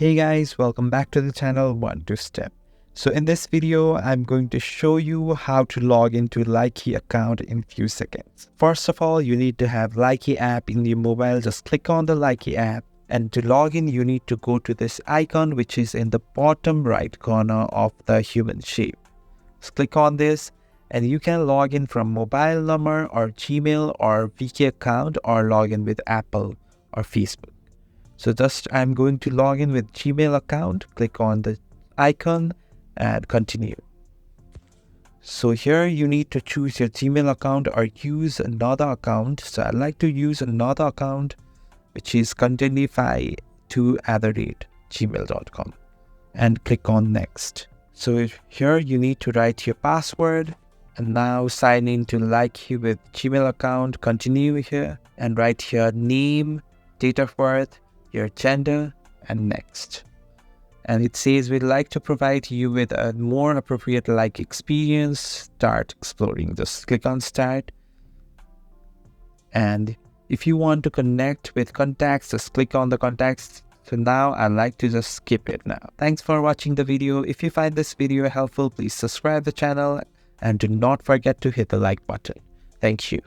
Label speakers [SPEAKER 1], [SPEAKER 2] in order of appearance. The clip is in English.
[SPEAKER 1] Hey guys, welcome back to the channel One Two Step. So in this video, I'm going to show you how to log into Likee account in few seconds. First of all, you need to have Likee app in your mobile. Just click on the Likee app, and to log in, you need to go to this icon which is in the bottom right corner of the human shape. Just click on this and you can log in from mobile number or Gmail or VK account or log in with Apple or Facebook. So I'm going to log in with Gmail account, click on the icon and continue. So here you need to choose your Gmail account or use another account. So I like to use another account which is contentify2@gmail.com and click on next. So here you need to write your password and now sign in to Likee with Gmail account, continue here and write here name, date of birth, your gender and next. And it says we'd like to provide you with a more appropriate Likee experience. Start exploring. Just click on start. And if you want to connect with contacts, just click on the contacts. So now I like to just skip it now. Thanks for watching the video. If you find this video helpful, please subscribe the channel and do not forget to hit the like button. Thank you.